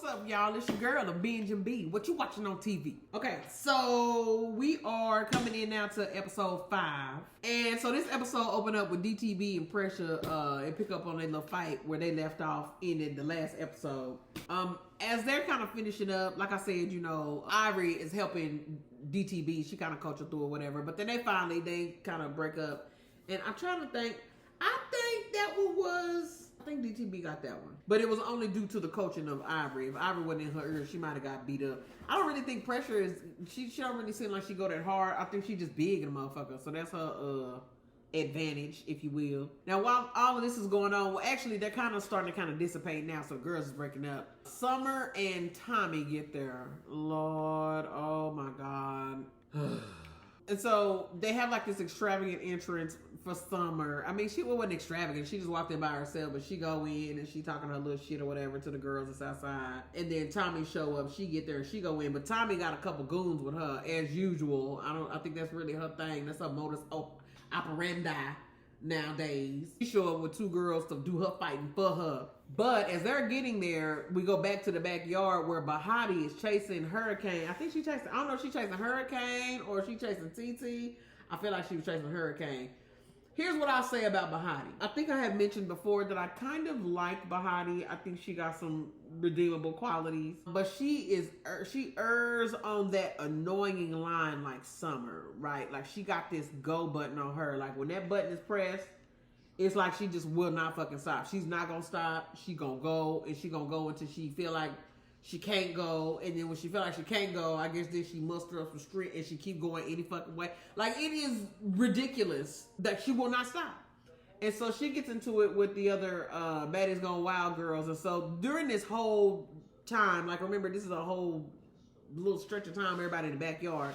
What's up, y'all? It's your girl, the Binge and B. What you watching on TV? Okay, so we are coming in now to episode 5. And so this episode opened up with DTB and Pressure and pick up on their little fight where they left off in the last episode. As they're kind of finishing up, like I said, you know, Ivory is helping DTB. She kind of coached her through or whatever. But then they kind of break up. And I'm trying to think, I think that I think DTB got that one. But it was only due to the coaching of Ivory. If Ivory wasn't in her ear, she might have got beat up. I don't really think Pressure is, she don't really seem like she go that hard. I think she just big in the motherfucker. So that's her advantage, if you will. Now, while all of this is going on, well, actually, they're kind of starting to dissipate now. So girls is breaking up. Summer and Tommy get there. Lord, oh my God. And so they have like this extravagant entrance for Summer. I mean, she wasn't extravagant. She just walked in by herself, but she go in and she talking her little shit or whatever to the girls that's outside. And then Tommy show up. She get there and she go in, but Tommy got a couple goons with her as usual. I think that's really her thing. That's her modus operandi nowadays. She show up with 2 girls to do her fighting for her. But as they're getting there, we go back to the backyard where Bahati is chasing Hurricane. I think I don't know if she's chasing Hurricane or if she's chasing TT. I feel like she was chasing Hurricane. Here's what I'll say about Bahati. I think I have mentioned before that I kind of like Bahati. I think she got some redeemable qualities. But she errs on that annoying line like Summer, right? Like she got this go button on her. Like when that button is pressed, it's like she just will not fucking stop. She's not gonna stop. She gonna go, and she gonna go until she feel like she can't go. And then when she feel like she can't go, I guess then she muster up some strength and she keep going any fucking way. Like it is ridiculous that she will not stop. And so she gets into it with the other Baddies Gone Wild girls. And so during this whole time, like remember this is a whole little stretch of time, everybody in the backyard.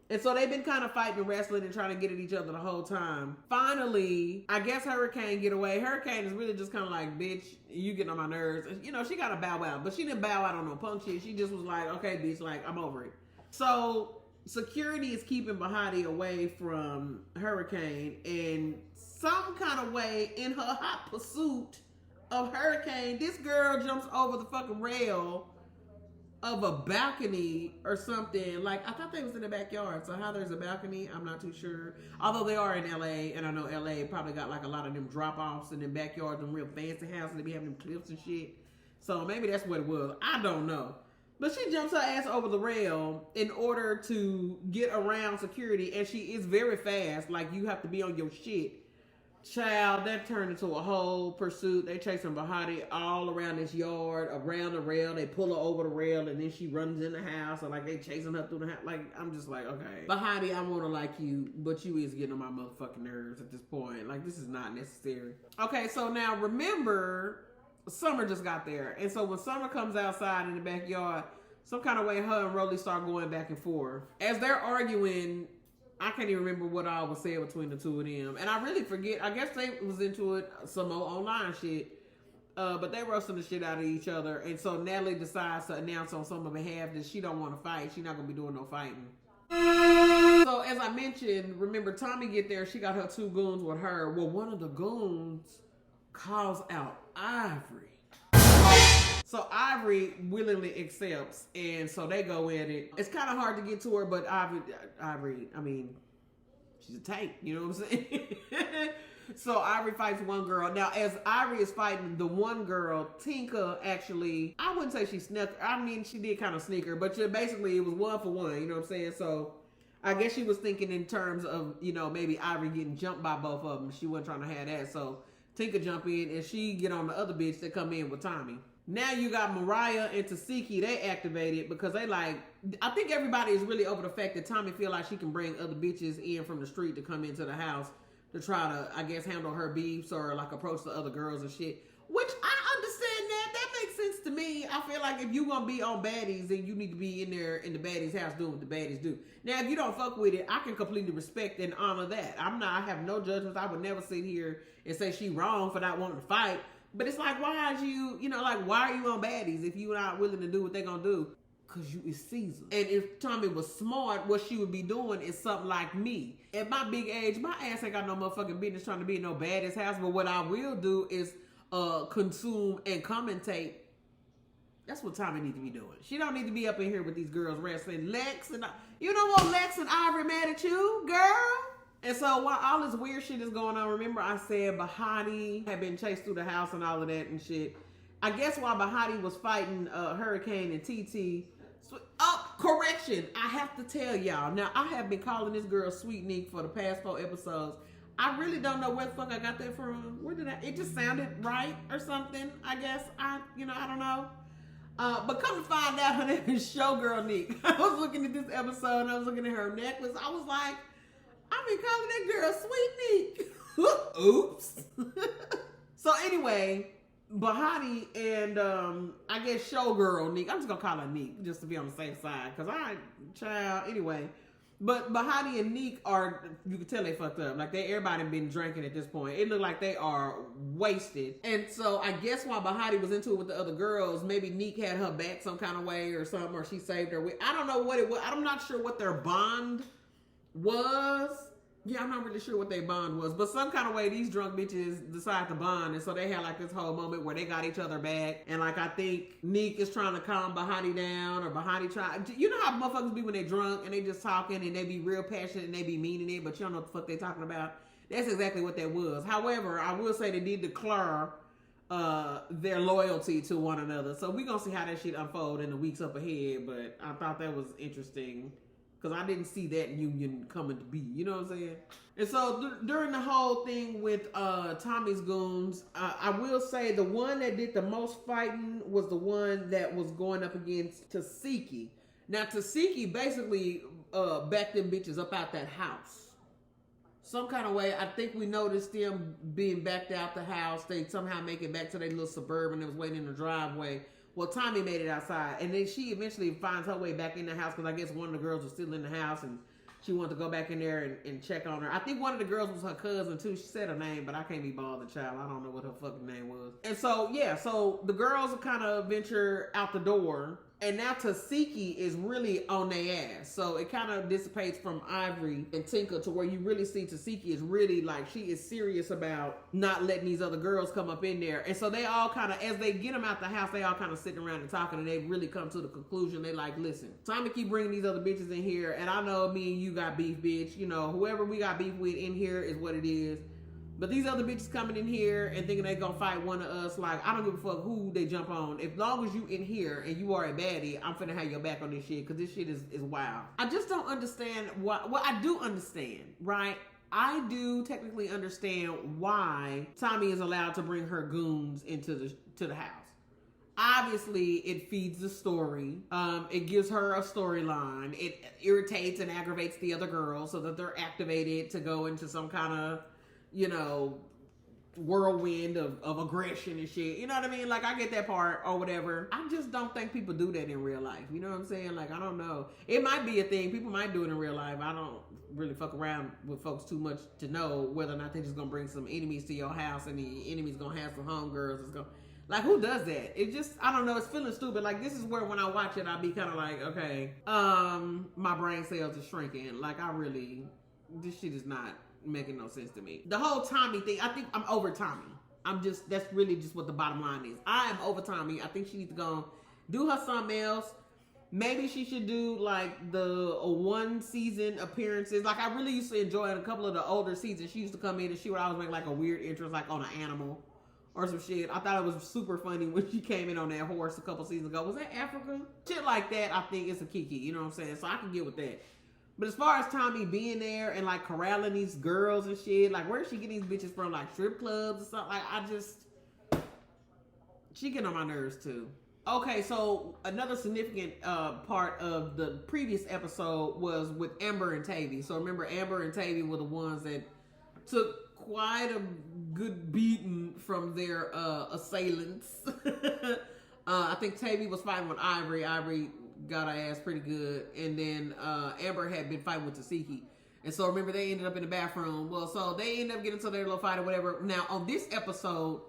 And so they've been kind of fighting and wrestling and trying to get at each other the whole time. Finally, I guess Hurricane get away. Hurricane is really just kind of like, bitch, you getting on my nerves. You know, she got to bow out. But she didn't bow out on no punk shit. She just was like, okay, bitch, like, I'm over it. So security is keeping Bahati away from Hurricane. And some kind of way, in her hot pursuit of Hurricane, this girl jumps over the fucking rail of a balcony or something. Like I thought they was in the backyard, so how there's a balcony, I'm not too sure. Although they are in LA, and I know LA probably got like a lot of them drop-offs in them backyards, them real fancy houses, they be having them cliffs and shit. So maybe that's what it was. I don't know. But she jumps her ass over the rail in order to get around security, and she is very fast. Like you have to be on your shit. Child, that turned into a whole pursuit. They chasing Bahati all around this yard, around the rail. They pull her over the rail, and then she runs in the house, or like they chasing her through the house. Like I'm just like, okay, Bahati, I want to like you, but you is getting on my motherfucking nerves at this point. Like this is not necessary. Okay, so now remember, Summer just got there, and so when Summer comes outside in the backyard, some kind of way her and Rolly start going back and forth as they're arguing. I can't even remember what all was said between the two of them. And I really forget. I guess they was into it, some more online shit. But they roasting the shit out of each other. And so Natalie decides to announce on Summer's behalf that she don't want to fight. She's not going to be doing no fighting. So as I mentioned, remember Tommy get there. She got her 2 goons with her. Well, one of the goons calls out Ivory. So Ivory willingly accepts, and so they go at it. It's kind of hard to get to her, but Ivory, I mean, she's a tank, you know what I'm saying? So Ivory fights one girl. Now, as Ivory is fighting the one girl, Tinka actually, I wouldn't say she snuck. I mean, she did kind of sneak her, but basically it was 1 for 1, you know what I'm saying? So I guess she was thinking in terms of, you know, maybe Ivory getting jumped by both of them. She wasn't trying to have that. So Tinka jump in, and she get on the other bitch that come in with Tommy. Now you got Mariah and Tasiki, they activated because they like, I think everybody is really over the fact that Tommy feel like she can bring other bitches in from the street to come into the house to try to, I guess, handle her beefs or like approach the other girls and shit. Which I understand that. That makes sense to me. I feel like if you gonna be on Baddies, then you need to be in there in the Baddies house doing what the Baddies do. Now, if you don't fuck with it, I can completely respect and honor that. I have no judgments. I would never sit here and say she wrong for not wanting to fight. But it's like, why are you on Baddies if you're not willing to do what they're going to do? Because you is Caesar. And if Tommy was smart, what she would be doing is something like me. At my big age, my ass ain't got no motherfucking business trying to be in no Baddies house. But what I will do is consume and commentate That's what Tommy need to be doing. She don't need to be up in here with these girls wrestling. Lex and you don't want Lex and Ivory mad at you, girl. And so while all this weird shit is going on, remember I said Bahati had been chased through the house and all of that and shit. I guess while Bahati was fighting Hurricane and TT. Correction. I have to tell y'all. Now, I have been calling this girl Sweet Neek for the past 4 episodes. I really don't know where the fuck I got that from. It just sounded right or something, I guess. I don't know. But come to find out, her name is Showgirl Neek. I was looking at this episode and I was looking at her necklace. I was like, I've been calling that girl Sweet Neek. Oops. So anyway, Bahati and I guess Showgirl Neek. I'm just gonna call her Neek just to be on the safe side. Cause anyway. But Bahati and Neek you can tell they fucked up. Like everybody been drinking at this point. It looked like they are wasted. And so I guess while Bahati was into it with the other girls, maybe Neek had her back some kind of way or something, or she saved her. I don't know what it was. I'm not sure what their bond was. Yeah, I'm not really sure what their bond was, but some kind of way these drunk bitches decide to bond, and so they had like this whole moment where they got each other back, and like I think Neek is trying to calm Bahati down, or Bahati you know how motherfuckers be when they drunk and they just talking and they be real passionate and they be meaning it, but you don't know what the fuck they talking about. That's exactly what that was. However, I will say they did declare their loyalty to one another, so we gonna see how that shit unfold in the weeks up ahead. But I thought that was interesting. Because I didn't see that union coming to be. You know what I'm saying? And so during the whole thing with Tommy's goons, I will say the one that did the most fighting was the one that was going up against Tasiki. Now, Tasiki basically backed them bitches up out that house. Some kind of way, I think we noticed them being backed out the house. They somehow make it back to their little suburban that was waiting in the driveway. Well, Tommy made it outside, and then she eventually finds her way back in the house because I guess one of the girls was still in the house, and she wanted to go back in there and check on her. I think one of the girls was her cousin, too. She said her name, but I can't be bothered, child. I don't know what her fucking name was. And so, yeah, so the girls kind of venture out the door, and now Tasiki is really on their ass. So it kind of dissipates from Ivory and Tinker to where you really see Tasiki is really like, she is serious about not letting these other girls come up in there. And so they all kind of, as they get them out the house, they all kind of sitting around and talking, and they really come to the conclusion. They like, listen, time to keep bringing these other bitches in here. And I know me and you got beef, bitch. You know, whoever we got beef with in here is what it is. But these other bitches coming in here and thinking they gonna fight one of us, like, I don't give a fuck who they jump on. As long as you in here and you are a baddie, I'm finna have your back on this shit, because this shit is wild. I just don't understand why. Well, I do understand, right? I do technically understand why Tommy is allowed to bring her goons into the house. Obviously, it feeds the story. It gives her a storyline. It irritates and aggravates the other girls so that they're activated to go into some kind of, you know, whirlwind of aggression and shit. You know what I mean? Like, I get that part or whatever. I just don't think people do that in real life. You know what I'm saying? Like, I don't know. It might be a thing. People might do it in real life. I don't really fuck around with folks too much to know whether or not they're just gonna bring some enemies to your house and the enemy's gonna have some homegirls. It's gonna, like, who does that? It just, I don't know. It's feeling stupid. Like, this is where when I watch it, I'll be kind of like, okay, my brain cells are shrinking. Like, this shit is not making no sense to me. The whole Tommy thing, I think I'm over Tommy. That's really just what the bottom line is. I am over Tommy. I think she needs to go do her something else. Maybe she should do like the 1 season appearances. Like, I really used to enjoy in a couple of the older seasons. She used to come in and she would always make like a weird entrance, like on an animal or some shit. I thought it was super funny when she came in on that horse a couple seasons ago. Was that Africa? Shit like that, I think it's a kiki. You know what I'm saying? So I can get with that. But as far as Tommy being there and like corralling these girls and shit, like, where is she getting these bitches from? Like strip clubs or something? Like, she getting on my nerves too. Okay, so another significant part of the previous episode was with Amber and Tavy. So remember, Amber and Tavy were the ones that took quite a good beating from their assailants. I think Tavy was fighting with Ivory. Ivory got her ass pretty good, and then Amber had been fighting with Tasiki, and so remember they ended up in the bathroom. Well, so they ended up getting into their little fight or whatever. Now on this episode,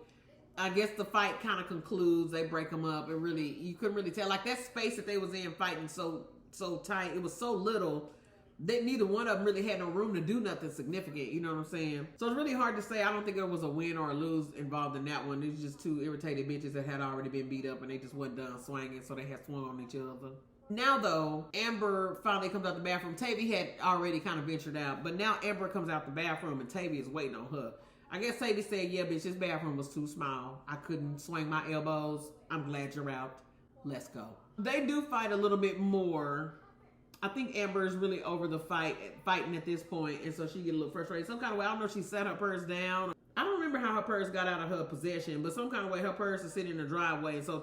I guess the fight kind of concludes. They break them up, and really you couldn't really tell, like, that space that they was in fighting so tight. It was so little neither one of them really had no room to do nothing significant. You know what I'm saying? So it's really hard to say. I don't think there was a win or a lose involved in that one. It was just two irritated bitches that had already been beat up and they just wasn't done swinging, so they had swung on each other. Now though, Amber finally comes out the bathroom. Tavy had already kind of ventured out, but now Amber comes out the bathroom and Tavy is waiting on her. I guess Tavy said, yeah, bitch, this bathroom was too small. I couldn't swing my elbows. I'm glad you're out. Let's go. They do fight a little bit more. I think Amber is really over the fighting at this point, and so she get a little frustrated. Some kind of way, I don't know if she set her purse down. I don't remember how her purse got out of her possession, but some kind of way her purse is sitting in the driveway. So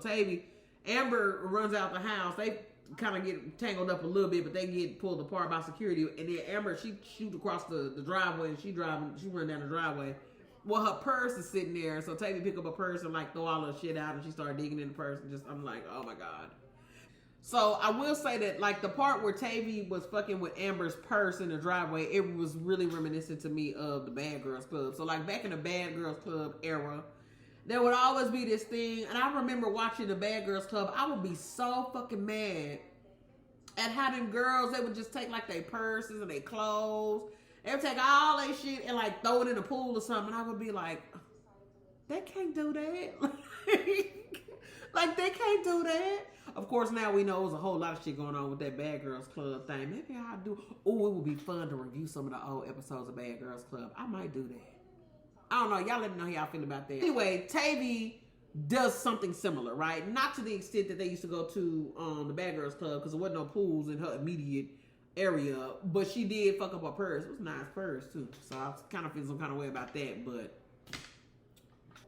Amber runs out the house. They kind of get tangled up a little bit, but they get pulled apart by security. And then Amber, she shoots across the driveway, and she run down the driveway. Well, her purse is sitting there, so Tavy pick up a purse and like throw all her shit out, and she started digging in the purse, and I'm like, oh my God. So I will say that like the part where Tavy was fucking with Amber's purse in the driveway, it was really reminiscent to me of the Bad Girls Club. So like back in the Bad Girls Club era, there would always be this thing, and I remember watching the Bad Girls Club, I would be so fucking mad at how them girls, they would just take like their purses and their clothes. They would take all their shit and like throw it in the pool or something. I would be like, they can't do that. Like they can't do that. Of course, now we know there's a whole lot of shit going on with that Bad Girls Club thing. Maybe I'll do, oh, it would be fun to review some of the old episodes of Bad Girls Club. I might do that. I don't know. Y'all let me know how y'all feel about that. Anyway, Tavy does something similar, right? Not to the extent that they used to go to the Bad Girls Club because there wasn't no pools in her immediate area, but she did fuck up her purse. It was a nice purse too, so I kind of feel some kind of way about that. But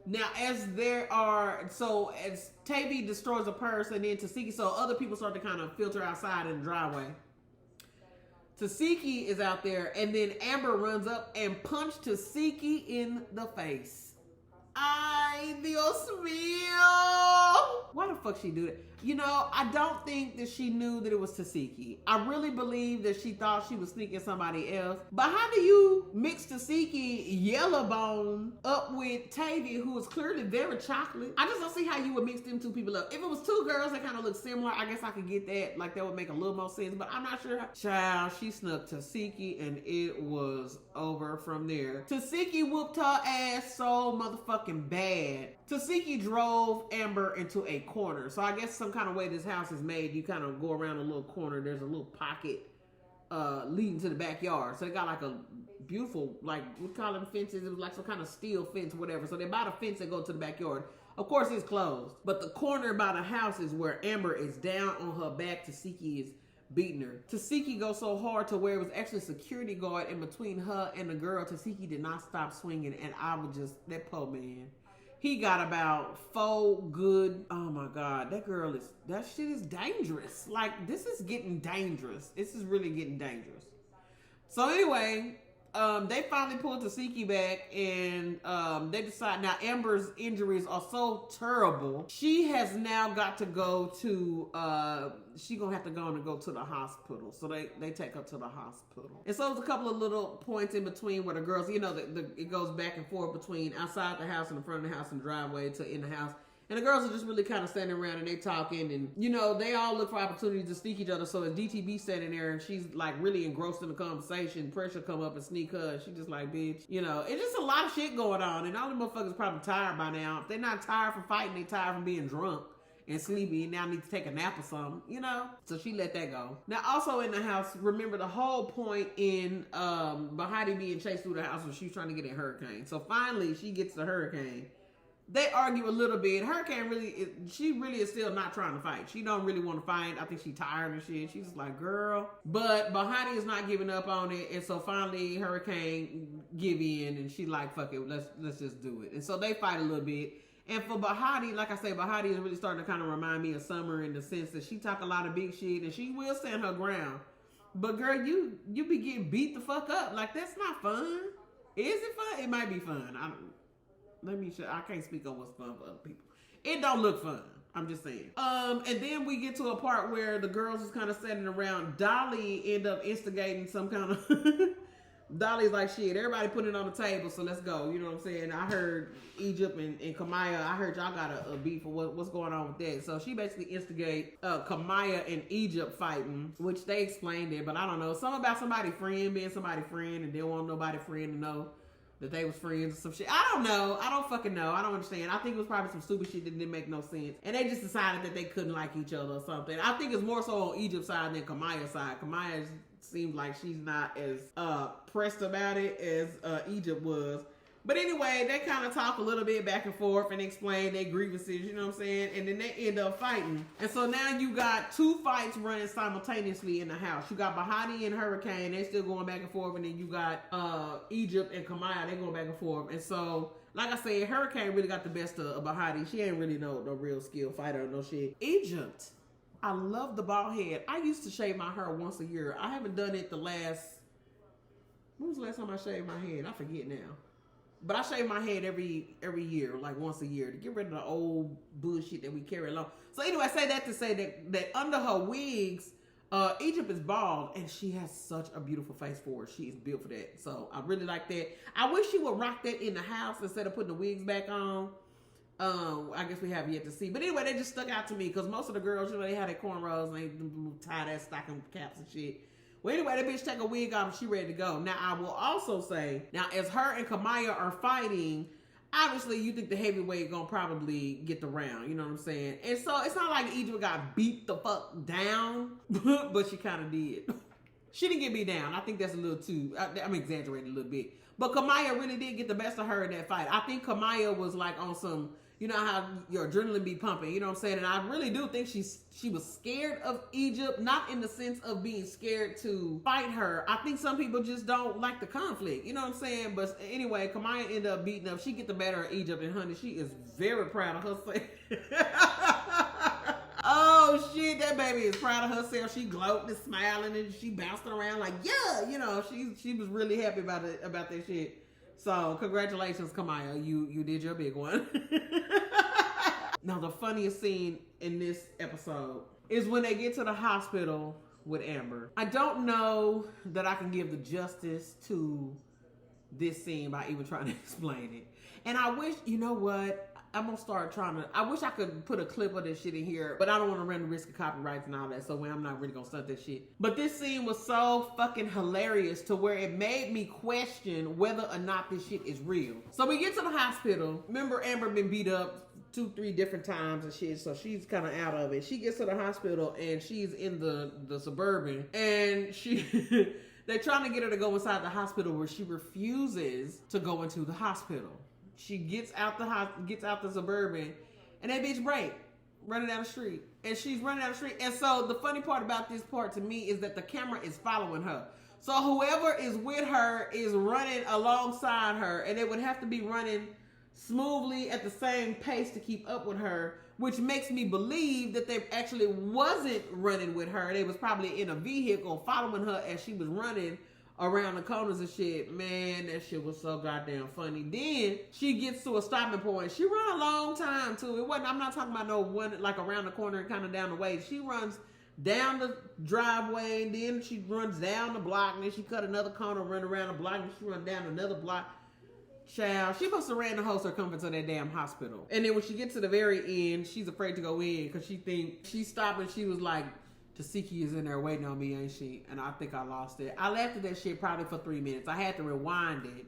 now as Tavy destroys a purse, and then Tasiki, so other people start to kind of filter outside in the driveway. Tasiki is out there, and then Amber runs up and punched Tasiki in the face. Ay, Dios mío. Why the fuck she do that? You know, I don't think that she knew that it was Tasiki. I really believe that she thought she was sneaking somebody else. But how do you mix Tasiki Yellowbone up with Tavy, who is clearly very chocolate? I just don't see how you would mix them two people up. If it was two girls that kind of look similar, I guess I could get that. Like, that would make a little more sense. But I'm not sure. Child, she snuck Tasiki, and it was over from there. Tasiki whooped her ass so motherfucking bad. Tasiki drove Amber into a corner. So I guess some kind of way this house is made, you kind of go around a little corner. There's a little pocket leading to the backyard. So they got like a beautiful, like, we call them fences. It was like some kind of steel fence, whatever. So they bought a fence that goes to the backyard. Of course, it's closed. But the corner by the house is where Amber is down on her back. Tasiki is beating her. Tasiki goes so hard to where it was actually a security guard in between her and the girl. Tasiki did not stop swinging, and I would just, that poor man. He got about 4 good, oh my God, that shit is dangerous. Like, this is getting dangerous. This is really getting dangerous. So anyway, they finally pulled Tasiki back, and they decide, now Amber's injuries are so terrible. She has now got to go to, she gonna have to go to the hospital. So they take her to the hospital. And so there's a couple of little points in between where the girls, you know, it goes back and forth between outside the house and the front of the house and driveway to in the house. And the girls are just really kind of standing around and they talking, and you know, they all look for opportunities to sneak each other. So as DTB standing there and she's like really engrossed in the conversation, pressure come up and sneak her, and she just like, bitch, you know, it's just a lot of shit going on, and all the motherfuckers probably tired by now. If they're not tired from fighting, they tired from being drunk and sleepy and now need to take a nap or something, you know? So she let that go. Now also in the house, remember the whole point in Bahati being chased through the house when she's trying to get in Hurricane. So finally she gets the Hurricane. They argue a little bit. Hurricane she really is still not trying to fight. She don't really want to fight. I think she's tired and shit. She's just like, girl. But Bahati is not giving up on it. And so finally Hurricane give in and she like, fuck it, let's just do it. And so they fight a little bit. And for Bahati, like I say, Bahati is really starting to kind of remind me of Summer in the sense that she talk a lot of big shit and she will stand her ground. But girl, you be getting beat the fuck up. Like, that's not fun. Is it fun? It might be fun. I can't speak on what's fun for other people. It don't look fun. I'm just saying. And then we get to a part where the girls is kind of standing around. Dolly end up instigating some kind of Dolly's like, shit, everybody put it on the table, so let's go. You know what I'm saying? I heard Egypt and Kamaya, I heard y'all got a beef for what's going on with that. So she basically instigate Kamaya and Egypt fighting, which they explained it, but I don't know. Something about somebody friend being somebody friend and they don't want nobody friend to know that they was friends or some shit. I don't know. I don't fucking know. I don't understand. I think it was probably some stupid shit that didn't make no sense. And they just decided that they couldn't like each other or something. I think it's more so on Egypt's side than Kamaya's side. Kamaya seems like she's not as pressed about it as Egypt was. But anyway, they kind of talk a little bit back and forth and explain their grievances, you know what I'm saying? And then they end up fighting. And so now you got two fights running simultaneously in the house. You got Bahati and Hurricane, they still going back and forth. And then you got Egypt and Kamaya, they going back and forth. And so, like I said, Hurricane really got the best of Bahati. She ain't really no real skill fighter or no shit. Egypt, I love the bald head. I used to shave my hair once a year. I haven't done it when was the last time I shaved my head? I forget now. But I shave my head every year, like once a year, to get rid of the old bullshit that we carry along. So anyway, I say that to say that under her wigs, Egypt is bald, and she has such a beautiful face for her. She is built for that. So I really like that. I wish she would rock that in the house instead of putting the wigs back on. I guess we have yet to see. But anyway, they just stuck out to me because most of the girls, you know, they had their cornrows and they tie that stocking caps and shit. Well, anyway, that bitch take a wig off and she ready to go. Now, I will also say, now, as her and Kamaya are fighting, obviously, you think the heavyweight gonna probably get the round. You know what I'm saying? And so, it's not like Egypt got beat the fuck down, but she kind of did. She didn't get beat down. I think that's a little too, I'm exaggerating a little bit. But Kamaya really did get the best of her in that fight. I think Kamaya was like on some, you know how your adrenaline be pumping, you know what I'm saying? And I really do think she was scared of Egypt, not in the sense of being scared to fight her. I think some people just don't like the conflict, you know what I'm saying? But anyway, Kamaya ended up beating up. She get the better of Egypt, and honey, she is very proud of herself. Oh shit, that baby is proud of herself. She gloating and smiling and she bouncing around like, yeah, you know, she was really happy about that shit. So congratulations, Kamaya, you did your big one. Now the funniest scene in this episode is when they get to the hospital with Amber. I don't know that I can give the justice to this scene by even trying to explain it. And I wish, you know what? I'm gonna start I wish I could put a clip of this shit in here, but I don't want to run the risk of copyrights and all that, so I'm not really gonna stunt that shit. But this scene was so fucking hilarious to where it made me question whether or not this shit is real. So we get to the hospital. Remember, Amber been beat up 2-3 different times and shit, so she's kind of out of it. She gets to the hospital and she's in the Suburban, and they're trying to get her to go inside the hospital, where she refuses to go into the hospital. She gets out the Suburban, and that bitch break, running down the street. And she's running down the street. And so the funny part about this part to me is that the camera is following her. So whoever is with her is running alongside her, and they would have to be running smoothly at the same pace to keep up with her, which makes me believe that they actually wasn't running with her. They was probably in a vehicle following her as she was running around the corners and shit. Man, that shit was so goddamn funny. Then she gets to a stopping point. She run a long time too. I'm not talking about no one like around the corner and kind of down the way. She runs down the driveway, and then she runs down the block, and then she cut another corner, run around the block, and she run down another block. Child, she must have ran the whole circumference of that damn hospital. And then when she gets to the very end, she's afraid to go in because she thinks she stopped and she was like, Tasiki is in there waiting on me, ain't she? And I think I lost it. I laughed at that shit probably for 3 minutes. I had to rewind it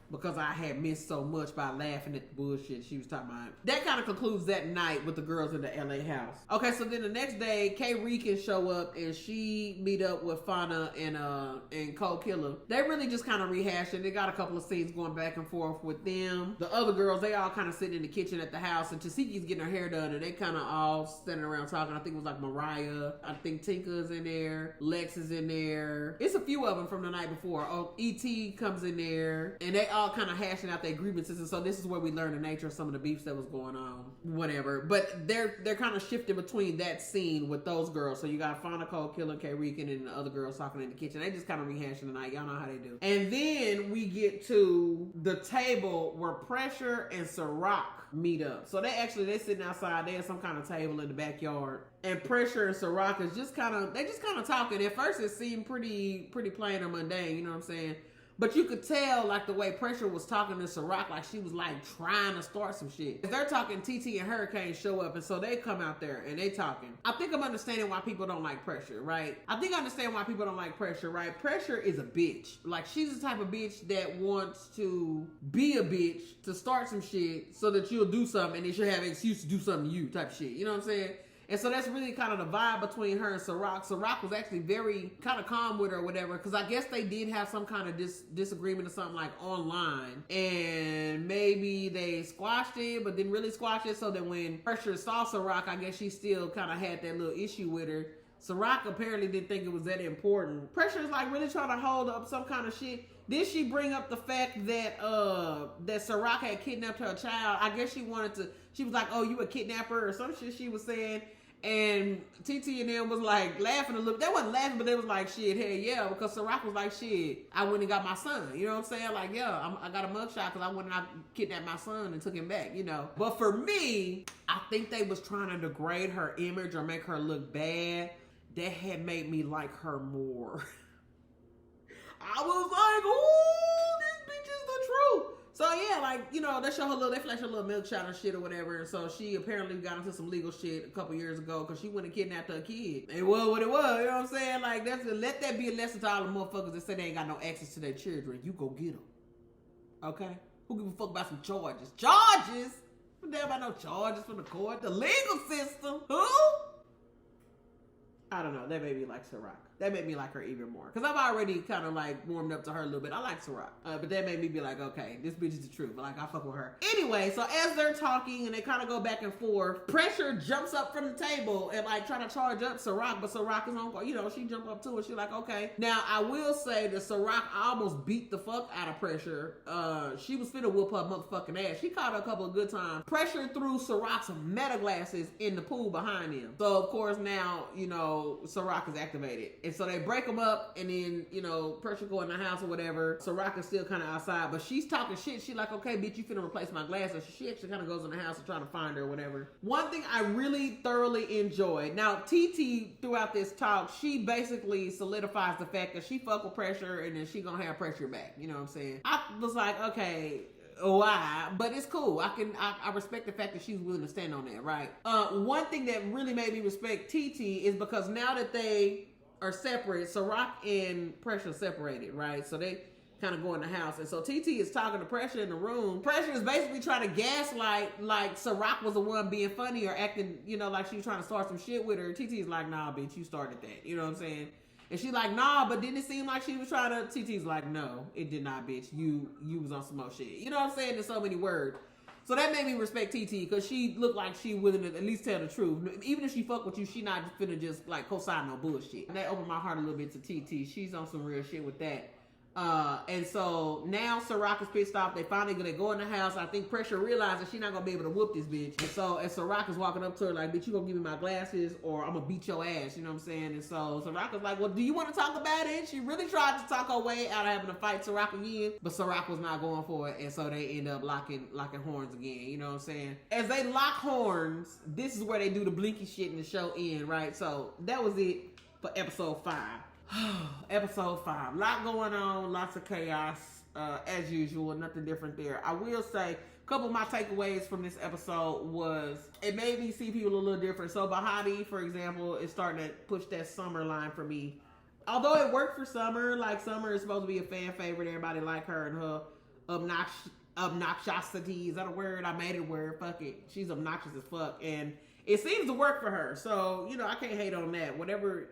because I had missed so much by laughing at the bullshit she was talking about. That kind of concludes that night with the girls in the LA house. Okay, so then the next day, Kay Reekin show up and she meet up with Fauna and Cole Killer. They really just kind of rehashing. They got a couple of scenes going back and forth with them. The other girls, they all kind of sitting in the kitchen at the house, and Tasiki's getting her hair done, and they kind of all standing around talking. I think it was like Mariah. I think Tinka's in there. Lex is in there. It's a few of them from the night before. Oh, E.T. comes in there, and they all kind of hashing out their grievances, and so this is where we learn the nature of some of the beefs that was going on, whatever. But they're kind of shifting between that scene with those girls. So you got Fauna, Cole Killer, Kay Reekin, and the other girls talking in the kitchen. They just kind of rehashing the night. Y'all know how they do. And then we get to the table where Pressure and Ciroc meet up. So they sitting outside. They have some kind of table in the backyard, and Pressure and Ciroc is just kind of talking. At first it seemed pretty plain or mundane, you know what I'm saying? But you could tell, like, the way Pressure was talking to Ciroc, like she was like trying to start some shit. They're talking, TT and Hurricane show up, and so they come out there and they talking. I think I'm understanding why people don't like Pressure, right? I think I understand why people don't like Pressure, right? Pressure is a bitch. Like, she's the type of bitch that wants to be a bitch to start some shit so that you'll do something and then she'll have an excuse to do something to you type shit. You know what I'm saying? And so that's really kind of the vibe between her and Ciroc. Ciroc was actually very kind of calm with her or whatever, because I guess they did have some kind of disagreement or something like online. And maybe they squashed it, but didn't really squash it. So that when Pressure saw Ciroc, I guess she still kind of had that little issue with her. Ciroc apparently didn't think it was that important. Pressure is like really trying to hold up some kind of shit. Did she bring up the fact that that Ciroc had kidnapped her child? I guess she wanted to, she was like, oh, you a kidnapper or some shit she was saying. And TT and them was like laughing a little. They wasn't laughing, but they was like, shit, hell yeah. Because Ciroc was like, shit, I went and got my son. You know what I'm saying? Like, yeah, I got a mugshot because I went and I kidnapped my son and took him back, you know. But for me, I think they was trying to degrade her image or make her look bad. That had made me like her more. I was like, ooh, this bitch is the truth. So yeah, like, you know, they flash her little milk shot and shit or whatever. And so she apparently got into some legal shit a couple years ago because she went and kidnapped her kid. It was what it was, you know what I'm saying? Like, let that be a lesson to all the motherfuckers that say they ain't got no access to their children. You go get them. Okay? Who give a fuck about some charges? Charges? Who damn about no charges from the court? The legal system? Who? I don't know. That made me like Ciroc. That made me like her even more. Because I've already kind of like warmed up to her a little bit. I like Ciroc. But that made me be like, okay, this bitch is the truth. But like, I fuck with her. Anyway, so as they're talking and they kind of go back and forth, Pressure jumps up from the table and like trying to charge up Ciroc. But Ciroc is on, you know, she jumped up too and she's like, okay. Now, I will say that Ciroc almost beat the fuck out of Pressure. She was finna whoop her motherfucking ass. She caught her a couple of good times. Pressure threw Ciroc some meta glasses in the pool behind him. So, of course, now, you know, Ciroc is activated. And so they break them up, and then, you know, Pressure go in the house or whatever. Ciroc is still kind of outside, but she's talking shit. She like, okay, bitch, you finna replace my glasses. She actually kind of goes in the house and trying to find her or whatever. One thing I really thoroughly enjoyed. Now, TT, throughout this talk, she basically solidifies the fact that she fuck with Pressure, and then she gonna have Pressure back. You know what I'm saying? I was like, okay, why? But it's cool. I respect the fact that she's willing to stand on that, right? One thing that really made me respect TT is because now that they are separate, Ciroc and Pressure separated, right? So they kind of go in the house, and so TT is talking to Pressure in the room. Pressure is basically trying to gaslight like Ciroc was the one being funny or acting, you know, like she was trying to start some shit with her. TT's like, nah, bitch, you started that. You know what I'm saying? And she's like, nah, but didn't it seem like she was trying to... TT's like, no, it did not, bitch. You was on some more shit. You know what I'm saying? In so many words. So that made me respect TT, because she looked like she willing to at least tell the truth. Even if she fuck with you, she not finna just like co-sign no bullshit. And that opened my heart a little bit to TT. She's on some real shit with that. And so now Ciroc is pissed off. They finally gonna go in the house. I think Pressure realizes she's not gonna be able to whoop this bitch. And so as Ciroc is walking up to her like, bitch, you gonna give me my glasses or I'm gonna beat your ass, you know what I'm saying? And so Ciroc is like, well, do you want to talk about it? She really tried to talk her way out of having to fight Ciroc again, but Ciroc was not going for it. And so they end up locking horns again, you know what I'm saying? As they lock horns, this is where they do the blinky shit in the show end, right? So that was it for episode 5. Episode 5. Lot going on, lots of chaos, as usual, nothing different there. I will say, a couple of my takeaways from this episode was, it made me see people a little different. So Bahati, for example, is starting to push that Summer line for me. Although it worked for Summer, like Summer is supposed to be a fan favorite, everybody like her and her obnoxiosity. Is that a word? I made it a word, fuck it. She's obnoxious as fuck, and it seems to work for her. So, you know, I can't hate on that. Whatever,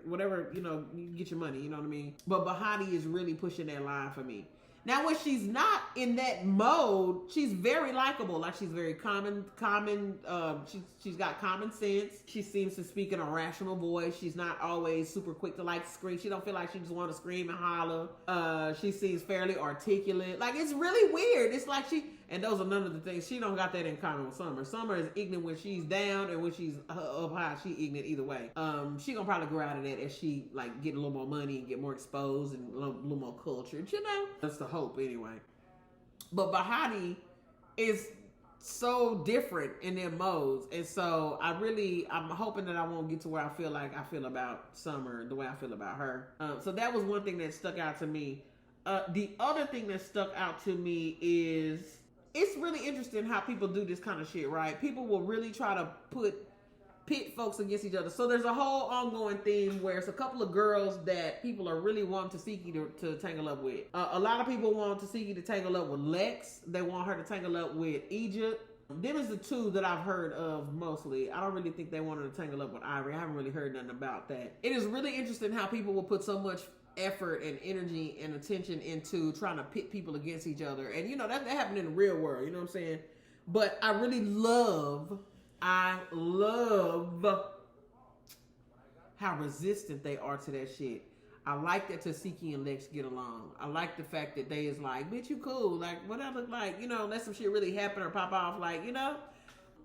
you know, you get your money, you know what I mean? But Bahati is really pushing that line for me. Now, when she's not in that mode, she's very likable. Like, she's very she's got common sense. She seems to speak in a rational voice. She's not always super quick to, like, scream. She don't feel like she just want to scream and holler. She seems fairly articulate. Like, it's really weird. It's like and those are none of the things. She don't got that in common with Summer. Summer is ignorant when she's down, and when she's up high, she ignorant either way. She gonna probably grow out of that as she, like, get a little more money and get more exposed and a little more cultured, you know? That's the hope, anyway. But Bahati is so different in their modes, and so I'm hoping that I won't get to where I feel about Summer the way I feel about her. So that was one thing that stuck out to me. The other thing that stuck out to me is it's really interesting how people do this kind of shit, right? People will really try to pit folks against each other. So there's a whole ongoing theme where it's a couple of girls that people are really wanting Tasiki to tangle up with. A lot of people want Tasiki to tangle up with Lex. They want her to tangle up with Egypt. Them is the two that I've heard of mostly. I don't really think they wanted to tangle up with Ivory. I haven't really heard nothing about that. It is really interesting how people will put so much effort and energy and attention into trying to pit people against each other. And you know, that happened in the real world, you know what I'm saying? But I really love how resistant they are to that shit. I like that Tasiki and Lex get along. I like the fact that they is like, bitch, you cool. Like, what I look like, you know, let some shit really happen or pop off. Like, you know,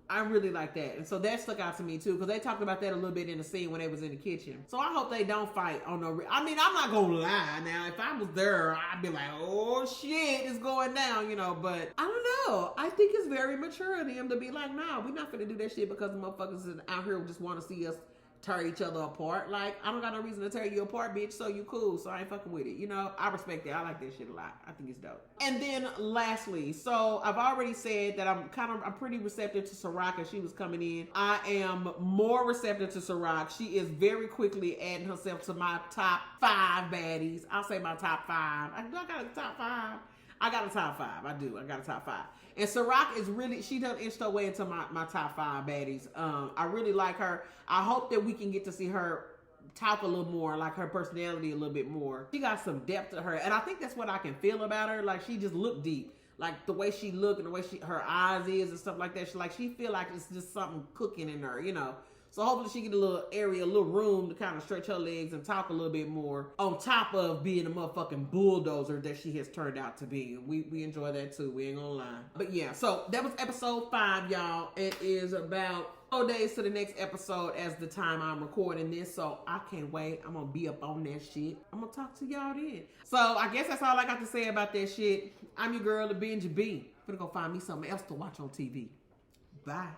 I really like that. And so that stuck out to me too, because they talked about that a little bit in the scene when they was in the kitchen. So I hope they don't fight on no, I mean, I'm not gonna lie. Now, if I was there, I'd be like, oh shit, it's going down, you know, but I don't know. I think it's very mature of them to be like, nah, we're not gonna do that shit because the motherfuckers out here just want to see us tear each other apart. Like, I don't got no reason to tear you apart, bitch, so you cool, so I ain't fucking with it. You know, I respect that. I like that shit a lot. I think it's dope. And then lastly, so I've already said that I'm pretty receptive to Ciroc as she was coming in. I am more receptive to Ciroc. She is very quickly adding herself to my top 5 baddies. I'll say my top 5. I got a top 5. I got a top 5. I do. I got a top 5. And Ciroc is really, she done inched her way into my top 5 baddies. I really like her. I hope that we can get to see her talk a little more, like her personality a little bit more. She got some depth to her. And I think that's what I can feel about her. Like, she just look deep. Like, the way she look and the way her eyes is and stuff like that. She feel like it's just something cooking in her, you know. So hopefully she get a little area, a little room to kind of stretch her legs and talk a little bit more on top of being a motherfucking bulldozer that she has turned out to be. We enjoy that too. We ain't gonna lie. But yeah, so that was episode 5, y'all. It is about 4 days to the next episode as the time I'm recording this. So I can't wait. I'm gonna be up on that shit. I'm gonna talk to y'all then. So I guess that's all I got to say about that shit. I'm your girl, the Benji B. I'm gonna go find me something else to watch on TV. Bye.